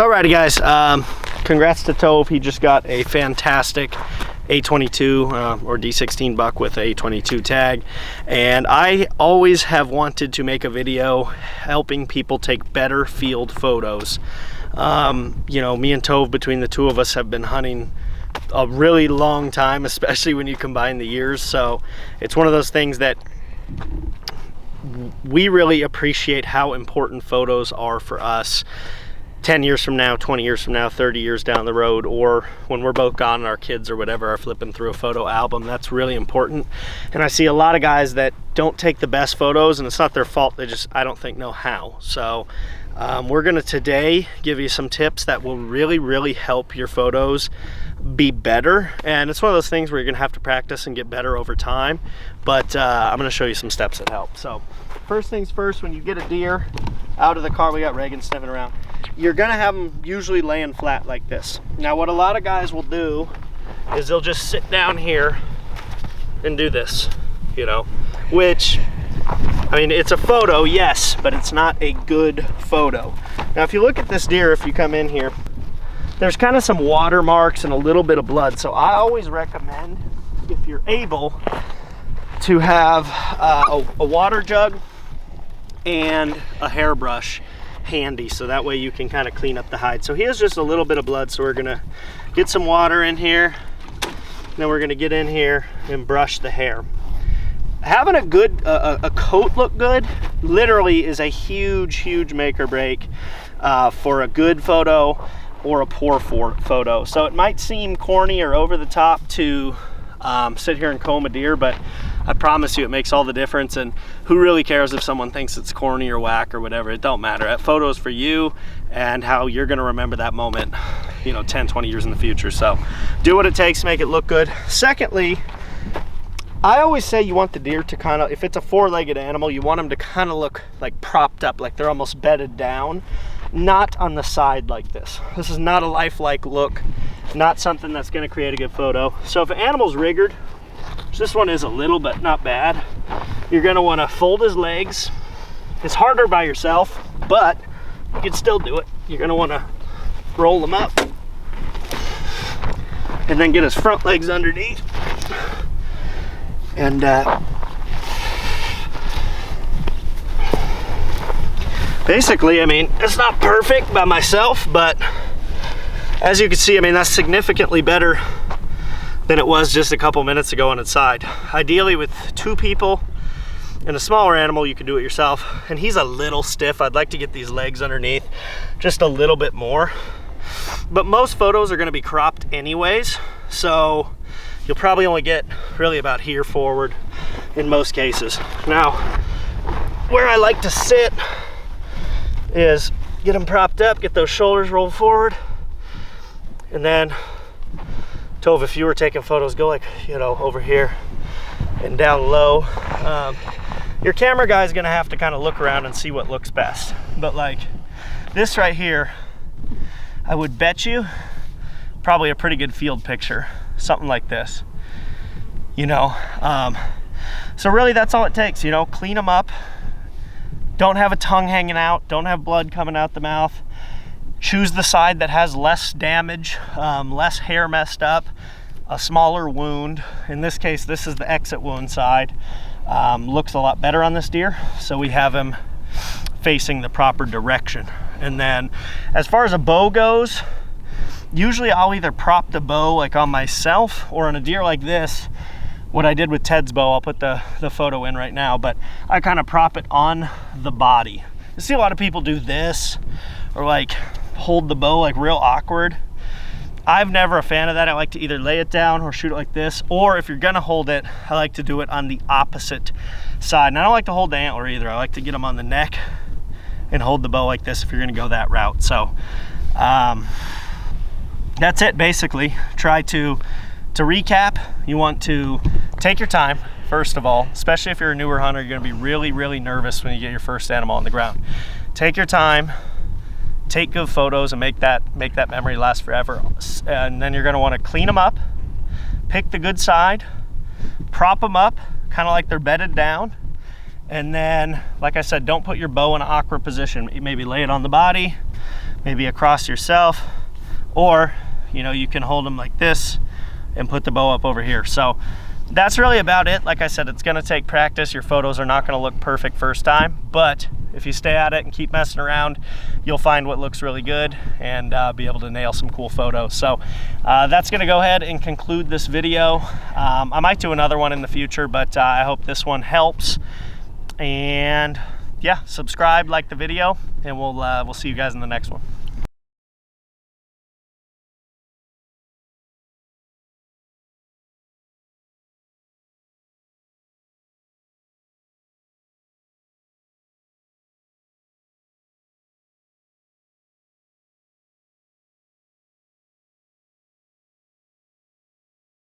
Alrighty guys, congrats to Tove. He just got a fantastic A22 or D16 buck with a 22 tag, and I always have wanted to make a video helping people take better field photos. You know, me and Tove, between the two of us, have been hunting a really long time, especially when you combine the years, so it's one of those things that we really appreciate how important photos are for us 10 years from now, 20 years from now, 30 years down the road, or when we're both gone and our kids or whatever are flipping through a photo album. That's really important. And I see a lot of guys that don't take the best photos, and it's not their fault, they just, I don't think, know how. So we're gonna today give you some tips that will really help your photos be better. And it's one of those things where you're gonna have to practice and get better over time, but I'm gonna show you some steps that help. So first things first, when you get a deer out of the car, we got Reagan sniffing around, you're gonna have them usually laying flat like this. Now what a lot of guys will do is they'll just sit down here and do this, you know, which, I mean, it's a photo, yes, but it's not a good photo. Now if you look at this deer, if you come in here, there's kind of some watermarks and a little bit of blood. So I always recommend, if you're able, to have a water jug and a hairbrush handy, so that way you can kind of clean up the hide. So here's just a little bit of blood, so we're gonna get some water in here, and then we're gonna get in here and brush the hair. Having a good a coat look good literally is a huge make or break for a good photo or a poor photo. So it might seem corny or over the top to sit here and comb a deer, but I promise you it makes all the difference. And who really cares if someone thinks it's corny or whack or whatever? It don't matter. That photo's for you and how you're gonna remember that moment, you know, 10, 20 years in the future. So do what it takes to make it look good. Secondly, I always say you want the deer to kind of, if it's a four-legged animal, you want them to kind of look like propped up, like they're almost bedded down, not on the side like this. This is not a lifelike look, not something that's gonna create a good photo. So if an animal's riggered, which this one is a little, but not bad, you're gonna wanna fold his legs. It's harder by yourself, but you can still do it. You're gonna wanna roll them up and then get his front legs underneath. And basically, I mean, it's not perfect by myself, but as you can see, I mean, that's significantly better than it was just a couple minutes ago on its side. Ideally with two people and a smaller animal, you can do it yourself. And he's a little stiff. I'd like to get these legs underneath just a little bit more. But most photos are gonna be cropped anyways, so you'll probably only get really about here forward in most cases. Now, where I like to sit is get them propped up, get those shoulders rolled forward, and then, Tove, if you were taking photos, go like, you know, over here and down low. Your camera guy is gonna have to kind of look around and see what looks best. But like this right here, I would bet you probably a pretty good field picture, something like this, you know. So really that's all it takes, you know. Clean them up, don't have a tongue hanging out, don't have blood coming out the mouth. Choose the side that has less damage, less hair messed up, a smaller wound. In this case, this is the exit wound side. Looks a lot better on this deer, so we have him facing the proper direction. And then as far as a bow goes, usually I'll either prop the bow like on myself, or on a deer like this, what I did with Ted's bow, I'll put the photo in right now, but I kind of prop it on the body. You see a lot of people do this, or like hold the bow like real awkward. I'm never a fan of that. I like to either lay it down or shoot it like this, or if you're gonna hold it, I like to do it on the opposite side. And I don't like to hold the antler either. I like to get them on the neck and hold the bow like this if you're gonna go that route. So that's it basically. Try to recap, you want to take your time, first of all, especially if you're a newer hunter. You're gonna be really nervous when you get your first animal on the ground. Take your time, take good photos, and make that memory last forever. And then you're gonna wanna clean them up, pick the good side, prop them up, kind of like they're bedded down. And then, like I said, don't put your bow in an awkward position. Maybe lay it on the body, maybe across yourself, or you know, you can hold them like this and put the bow up over here. So that's really about it. Like I said, it's gonna take practice. Your photos are not gonna look perfect first time, but if you stay at it and keep messing around, you'll find what looks really good and be able to nail some cool photos. So that's gonna go ahead and conclude this video. I might do another one in the future, but I hope this one helps. And yeah, subscribe, like the video, and we'll see you guys in the next one.